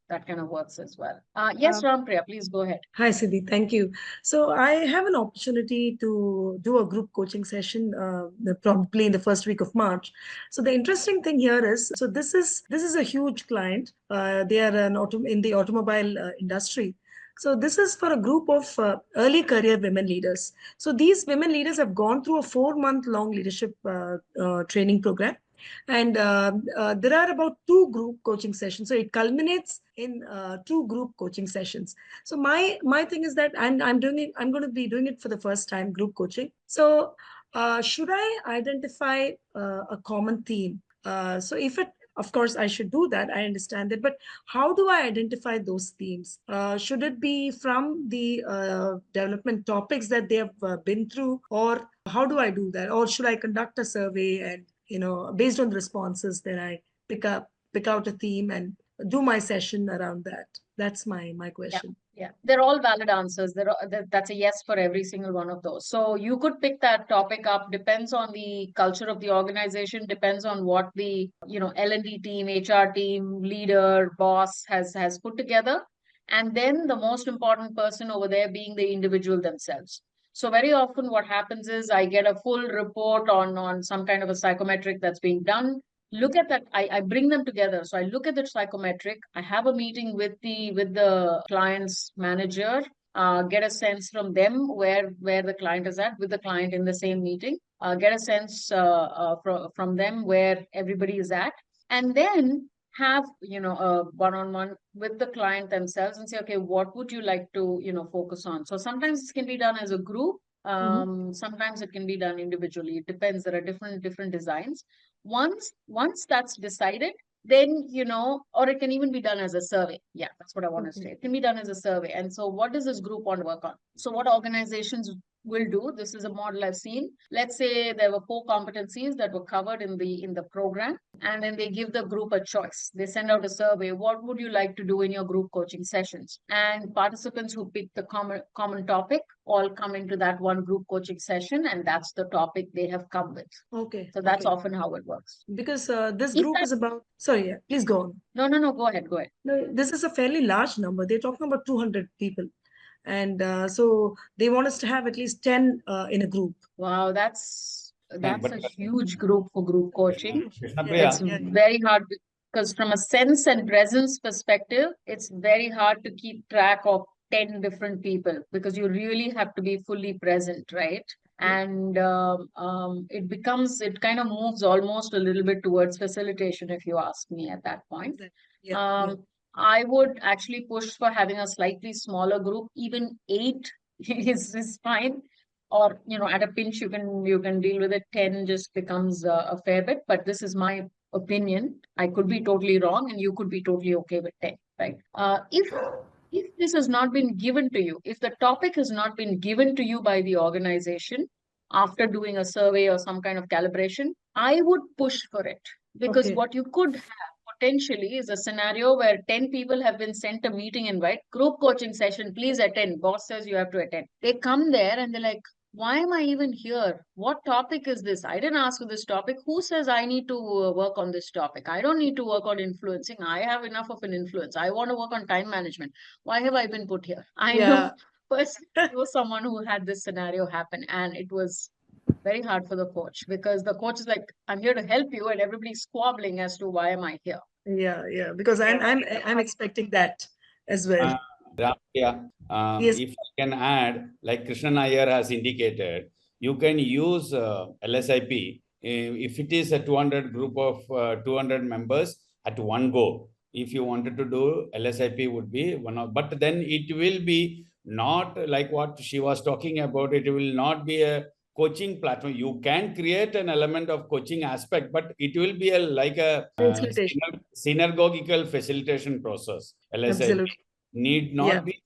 kind of works as well. Yes, Rampriya, please go ahead. Hi, Siddhi. Thank you. So I have an opportunity to do a group coaching session probably in the first week of March. So the interesting thing here is, so this is a huge client. They are in the automobile industry. So this is for a group of early career women leaders. So these women leaders have gone through a 4-month-long leadership training program. And there are about 2 group coaching sessions. So it culminates in 2 group coaching sessions. So my thing is that I'm going to be doing it for the first time, group coaching. So should I identify a common theme? So of course, I should do that. I understand that. But how do I identify those themes? Should it be from the development topics that they have been through? Or how do I do that? Or should I conduct a survey and, based on the responses, then I pick out a theme and do my session around that? That's my question. Yeah, they're all valid answers. That's a yes for every single one of those. So you could pick that topic up, depends on the culture of the organization, depends on what the L&D team, HR team, leader, boss has put together. And then the most important person over there being the individual themselves. So very often what happens is I get a full report on some kind of a psychometric that's being done. Look at that. I bring them together. So I look at the psychometric. I have a meeting with the client's manager, get a sense from them where the client is at, with the client in the same meeting, get a sense from them where everybody is at, and then have a one-on-one with the client themselves and say, okay, what would you like to focus on? So sometimes this can be done as a group. Sometimes it can be done individually. It depends. There are different designs. Once that's decided, then or it can even be done as a survey. Yeah, that's what I want to say. It can be done as a survey. And so what does this group want to work on? So what organizations will do, this is a model I've seen. Let's say there were 4 competencies that were covered in the program, and then they give the group a choice. They send out a survey. What would you like to do in your group coaching sessions? And participants who pick the common topic all come into that one group coaching session, and that's the topic they have come with. Okay. So that's often how it works. Because this group is about, sorry, yeah, please go on. No, go ahead. No, this is a fairly large number. They're talking about 200 people. And so they want us to have at least 10 in a group. Wow, that's a huge group for group coaching. It's Yeah. very hard because from a sense and presence perspective, it's very hard to keep track of 10 different people because you really have to be fully present, right? And it kind of moves almost a little bit towards facilitation, if you ask me at that point. I would actually push for having a slightly smaller group. Even 8 is fine. Or, at a pinch, you can deal with it. 10 just becomes a fair bit. But this is my opinion. I could be totally wrong and you could be totally okay with 10, right? If this has not been given to you, if the topic has not been given to you by the organization after doing a survey or some kind of calibration, I would push for it. Because what you could have potentially is a scenario where 10 people have been sent a meeting invite, group coaching session, please attend. Boss says you have to attend. They come there and they're like, why am I even here? What topic is this? I didn't ask for this topic. Who says I need to work on this topic? I don't need to work on influencing. I have enough of an influence. I want to work on time management. Why have I been put here? I know personally was someone who had this scenario happen, and it was very hard for the coach because the coach is like, I'm here to help you, and everybody's squabbling as to why am I here. Yeah, because I'm expecting that as well. Yes. If I can add, like Krishnan Iyer has indicated, you can use LSIP if it is a 200 group of 200 members at one go. If you wanted to do LSIP would be one of, but then it will be not like what she was talking about. It will not be a coaching platform. You can create an element of coaching aspect, but it will be like a synergical facilitation process. LSIP Absolutely. need not be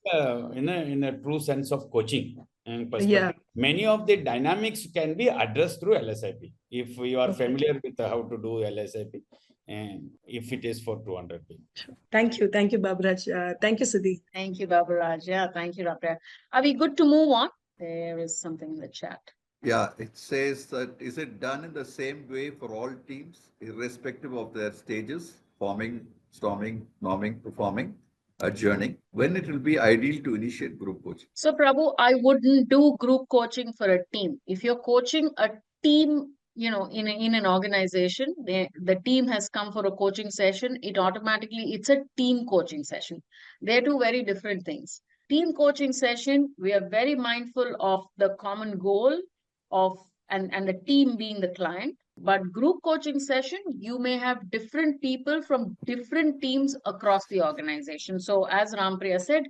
in a true sense of coaching perspective. Many of the dynamics can be addressed through LSIP if you are familiar with how to do LSIP, and if it is for 200 people. Thank you, Baburaj. Thank you, Siddhi. Thank you, Baburaj. Yeah, thank you, Rapra. Are we good to move on? There is something in the chat. Yeah, it says that is it done in the same way for all teams, irrespective of their stages, forming, storming, norming, performing, adjourning, when it will be ideal to initiate group coaching? So, Prabhu, I wouldn't do group coaching for a team. If you're coaching a team, in an organization, the team has come for a coaching session, it's a team coaching session. They're two very different things. Team coaching session, we are very mindful of the common goal and the team being the client. But group coaching session, you may have different people from different teams across the organization. So as Rampriya said,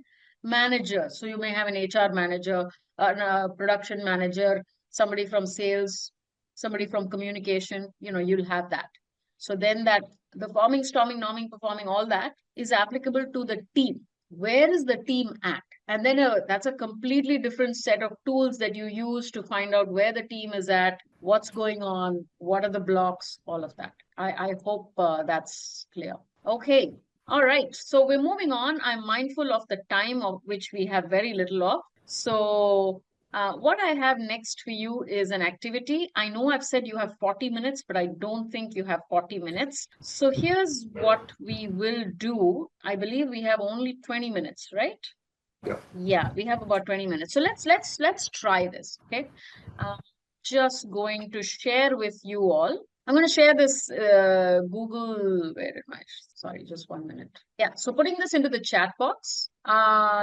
manager. So you may have an HR manager, a production manager, somebody from sales, somebody from communication, you'll have that. So then the forming, storming, norming, performing, all that is applicable to the team. Where is the team at? And then that's a completely different set of tools that you use to find out where the team is at, what's going on, what are the blocks, all of that. I hope that's clear. Okay. All right. So we're moving on. I'm mindful of the time of which we have very little of. So what I have next for you is an activity. I know I've said you have 40 minutes, but I don't think you have 40 minutes. So here's what we will do. I believe we have only 20 minutes, right? Yeah, we have about 20 minutes. So let's try this. Okay. Just going to share with you all. I'm going to share this Google, sorry, just 1 minute. Yeah, so putting this into the chat box.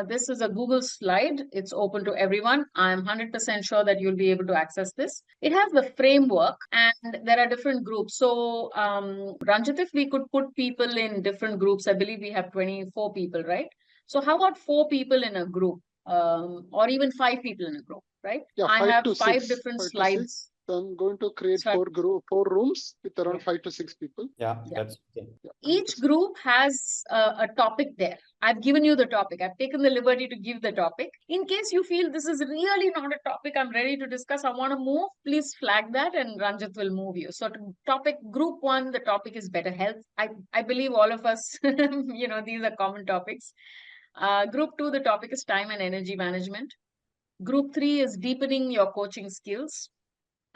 This is a Google slide. It's open to everyone. I'm 100% sure that you'll be able to access this. It has the framework and there are different groups. So Ranjit, if we could put people in different groups, I believe we have 24 people, right? So how about 4 people in a group or even 5 people in a group, right? Yeah, I have 5 different slides. So I'm going to create 4 rooms with around 5 to 6 people. That's okay. Each group has a topic there. I've given you the topic. I've taken the liberty to give the topic. In case you feel this is really not a topic I'm ready to discuss, I want to move, please flag that and Ranjit will move you. So topic group 1, the topic is better health. I believe all of us, these are common topics. Group 2, the topic is time and energy management. Group 3 is deepening your coaching skills.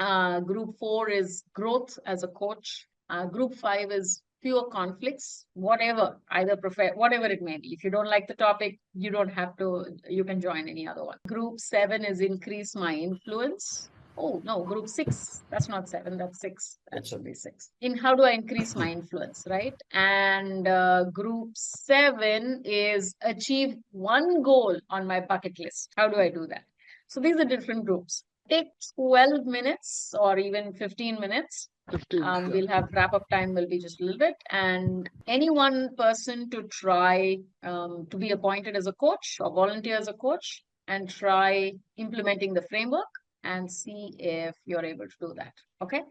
Group 4 is growth as a coach. Group 5 is fewer conflicts, whatever it may be. If you don't like the topic, you don't have to, you can join any other one. Group 7 is increase my influence. Oh, no, group 6. That's not 7, that's 6. That should be 6. In how do I increase my influence, right? And group 7 is achieve one goal on my bucket list. How do I do that? So these are different groups. Take 12 minutes or even 15 minutes. 15, We'll have wrap-up time will be just a little bit. And any one person to try to be appointed as a coach or volunteer as a coach and try implementing the framework and see if you're able to do that. Okay?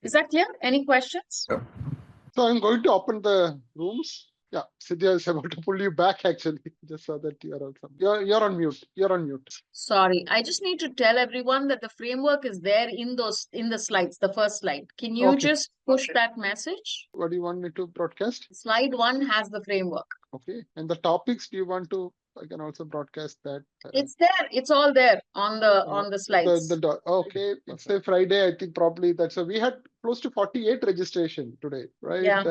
Is that clear? Any questions? So I'm going to open the rooms. Yeah, Siddhi is about to pull you back actually, just so that you're also you're on mute. You're on mute. Sorry, I just need to tell everyone that the framework is there in the slides, the first slide. Can you just push that message? What do you want me to broadcast? Slide 1 has the framework. Okay. And the topics, do you want to, I can also broadcast that. It's there. It's all there on the slides. Okay. It's a Friday. I think probably that's we had close to 48 registration today, right? Yeah.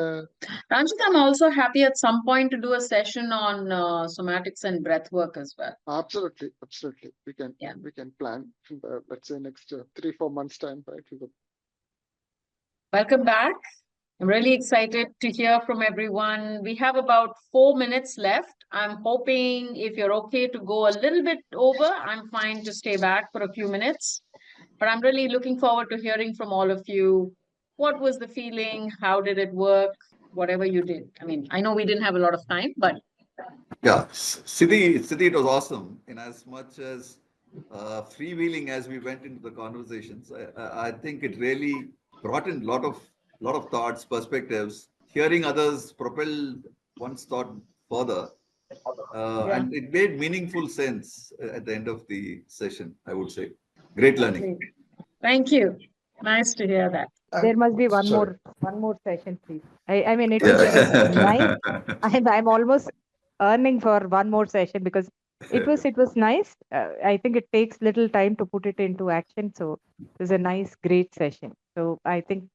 Ranjit, I'm also happy at some point to do a session on somatics and breath work as well. Absolutely. Absolutely. We can plan, let's say next 3-4 months time, right? Welcome back. I'm really excited to hear from everyone. We have about 4 minutes left. I'm hoping if you're okay to go a little bit over, I'm fine to stay back for a few minutes. But I'm really looking forward to hearing from all of you. What was the feeling? How did it work? whatever you did. I mean, I know we didn't have a lot of time, but Yeah, Siddhi, it was awesome in as much as freewheeling as we went into the conversations. I think it really brought in a lot of thoughts, perspectives. Hearing others propelled one's thought further, and it made meaningful sense at the end of the session, I would say. Great learning. Thank you. Nice to hear that. There must be one Sorry. more session, please. I mean, it was nice. I'm almost earning for one more session because it was nice. I think it takes little time to put it into action. So it was a nice, great session. So I think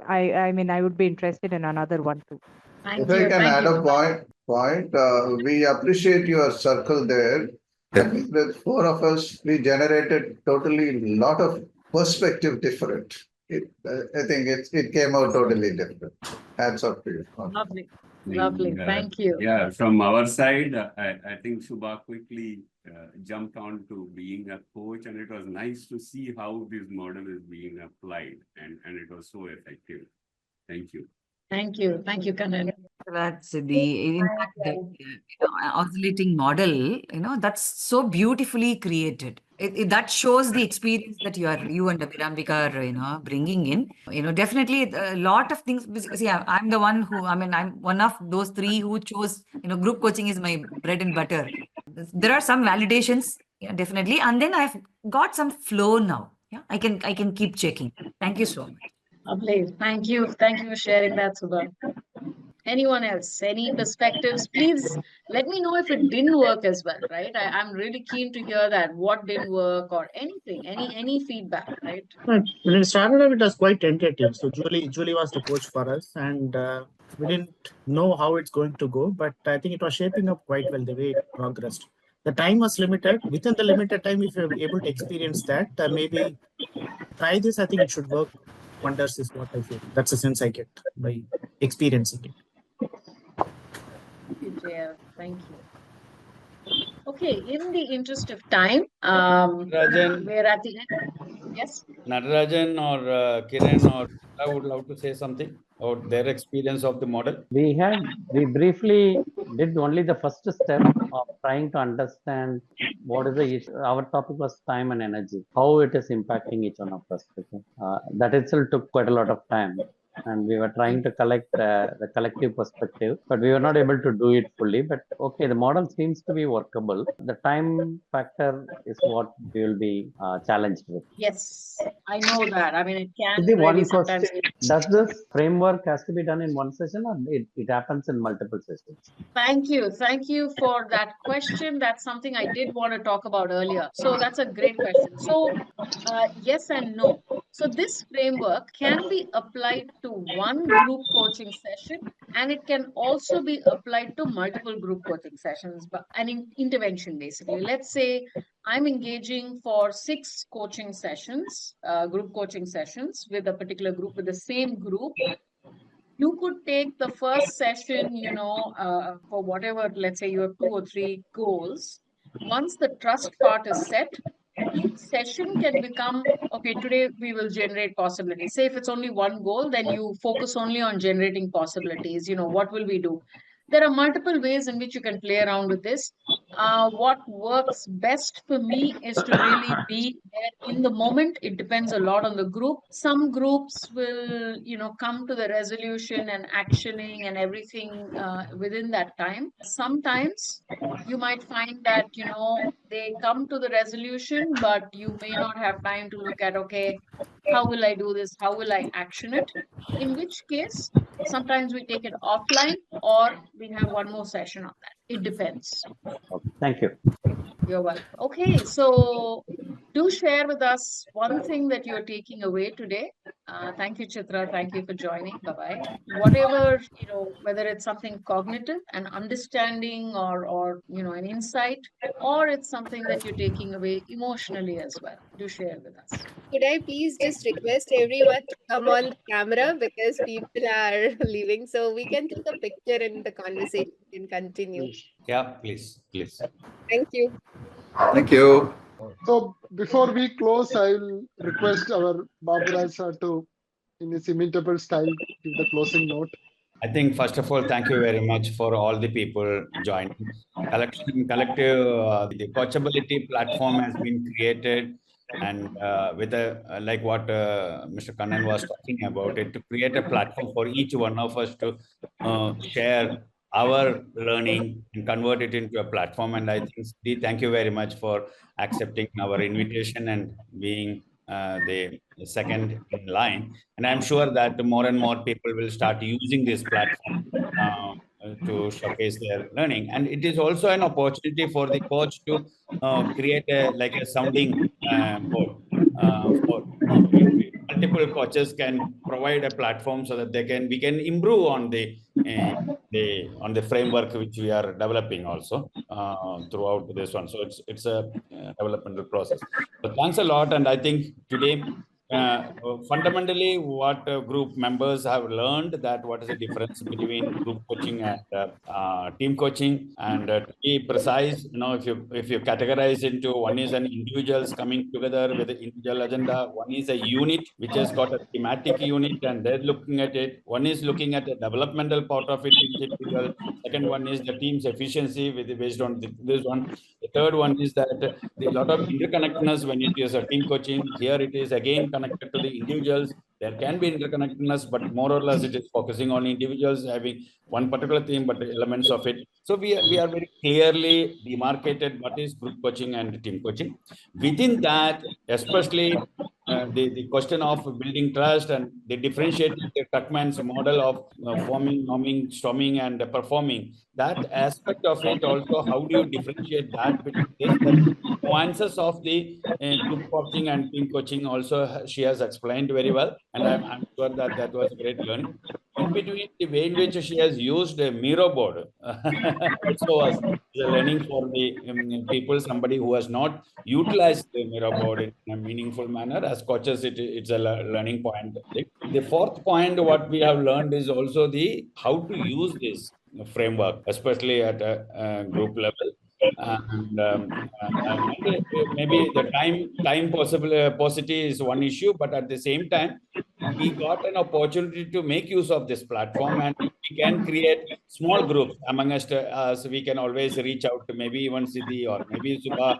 I mean, I would be interested in another one too. Thank If I you. can Thank add you. a point, we appreciate your circle there. I think the four of us, we generated totally lot of perspective different. I think it came out totally different. Hats off to you. Lovely. Lovely. Thank you. Yeah, from our side, I think Shubha quickly jumped on to being a coach, and it was nice to see how this model is being applied, and it was so effective. Thank you. Thank you. Thank you, Kanan. That's the in fact the oscillating model, that's so beautifully created. That shows the experience that you and Abhirambika are, bringing in. Definitely a lot of things. See, I'm the one who, I'm one of those three who chose, group coaching is my bread and butter. There are some validations, definitely. And then I've got some flow now. Yeah, I can keep checking. Thank you so much. Lovely. Thank you. Thank you for sharing that, Subha. Anyone else? Any perspectives? Please let me know if it didn't work as well, right? I'm really keen to hear that. What didn't work or anything, any feedback, right? When it started off, it was quite tentative. So Julie was the coach for us, and we didn't know how it's going to go, but I think it was shaping up quite well the way it progressed. The time was limited. Within the limited time, if you're able to experience that, maybe try this. I think it should work wonders is what I feel. That's the sense I get by experiencing it. Thank you, JL. Thank you. Okay, in the interest of time, Rajan, we're at the end. Yes. Natarajan or Kiran or I would love to say something about their experience of the model. We briefly did only the first step of trying to understand what is the issue. Our topic was time and energy, how it is impacting each one of us. That itself took quite a lot of time. And we were trying to collect the collective perspective, but we were not able to do it fully. But okay, the model seems to be workable. The time factor is what we will be challenged with. Yes, I know that. I mean, it can The really one sometimes. question: does this framework has to be done in one session, or it happens in multiple sessions? Thank you. Thank you for that question. That's something I did want to talk about earlier. So that's a great question. So yes and no. So this framework can be applied to one group coaching session, and it can also be applied to multiple group coaching sessions, but an intervention basically. Let's say I'm engaging for 6 coaching sessions, group coaching sessions with a particular group, with the same group. You could take the first session, for whatever, let's say you have 2 or 3 goals. Once the trust part is set, each session can become, okay, today we will generate possibilities. Say if it's only one goal, then you focus only on generating possibilities. What will we do? There are multiple ways in which you can play around with this. What works best for me is to really be there in the moment. It depends a lot on the group. Some groups will, come to the resolution and actioning and everything within that time. Sometimes you might find that, they come to the resolution, but you may not have time to look at, okay, how will I do this? How will I action it? In which case, sometimes we take it offline or we have one more session on that. It depends. Okay, thank you. You're welcome. Okay, so do share with us one thing that you're taking away today. Thank you, Chitra. Thank you for joining. Bye-bye. Whatever, whether it's something cognitive, an understanding or an insight, or it's something that you're taking away emotionally as well. Do share with us. Could I please just request everyone to come on the camera because people are leaving, so we can take a picture and the conversation can continue. Yeah, please. Thank you. Thank you. So before we close, I will request our Baburaj sir to, in his imitable style, give the closing note. I think, first of all, thank you very much for all the people joining. Collective, the Coachability platform has been created, and with like what Mr. Kannan was talking about it, to create a platform for each one of us to share our learning and convert it into a platform. And I think, Siddhi, thank you very much for accepting our invitation and being the second in line. And I'm sure that more and more people will start using this platform to showcase their learning. And it is also an opportunity for the coach to create a sounding board for multiple coaches can provide a platform so that we can improve on the framework which we are developing also throughout this one. So it's a developmental process. So thanks a lot. And I think today, fundamentally, what group members have learned, that what is the difference between group coaching and team coaching. And to be precise, if you categorize into, one is an individuals coming together with an individual agenda, one is a unit which has got a thematic unit and they're looking at it. One is looking at the developmental part of it in individual. Second one is the team's efficiency based on this one. The third one is that there is a lot of interconnectedness when it is a team coaching. Here it is again connected to the individuals. There can be interconnectedness, but more or less it is focusing on individuals having one particular theme, but elements of it. So we are very clearly demarcated what is group coaching and team coaching. Within that, especially the question of building trust and the differentiating the Tuckman's model of forming, norming, storming, and performing. That aspect of it also, how do you differentiate that between this? The nuances of the group coaching and team coaching also she has explained very well, and I'm sure that was a great learning. In between, the way in which she has used a Miro board also was a learning for the people, somebody who has not utilized the Miro board in a meaningful manner. As coaches, it's a learning point. The fourth point, what we have learned is also how to use this framework, especially at a group level. And maybe the time paucity is one issue, but at the same time, we got an opportunity to make use of this platform, and we can create small groups among us. We can always reach out to maybe even Siddhi or maybe Subha,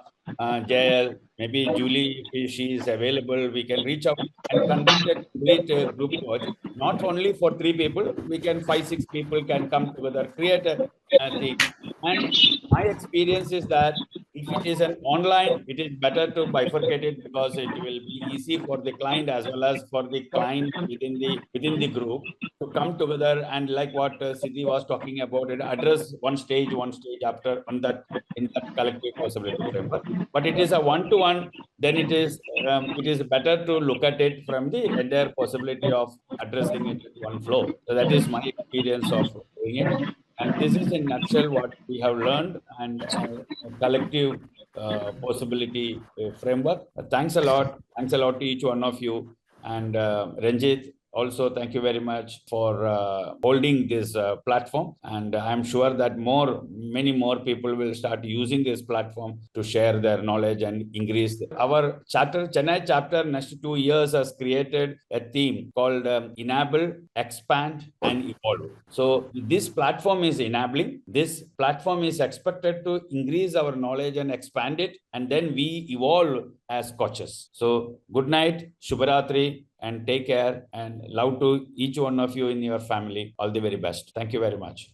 Jael, maybe Julie, if she is available. We can reach out and conduct a complete group coach, not only for 3 people. We can 5-6 people can come together, create a thing. And my experience is that if it is an online, it is better to bifurcate it, because it will be easy for the client as well as for the client within the group to come together and, like what Siddhi was talking about, it address one stage after in that collective possibility framework. But it is a one-to-one, then it is better to look at it from the entire possibility of addressing it in one flow. So that is my experience of doing it. And this is in a nutshell what we have learned, and collective possibility framework. Thanks a lot. Thanks a lot to each one of you. And Ranjit, also thank you very much for holding this platform. And I'm sure that many more people will start using this platform to share their knowledge and increase. Our chapter, Chennai chapter, next 2 years has created a theme called Enable, Expand, and Evolve. So this platform is enabling. This platform is expected to increase our knowledge and expand it, and then we evolve as coaches. So good night, Shubharatri, and take care, and love to each one of you in your family. All the very best. Thank you very much.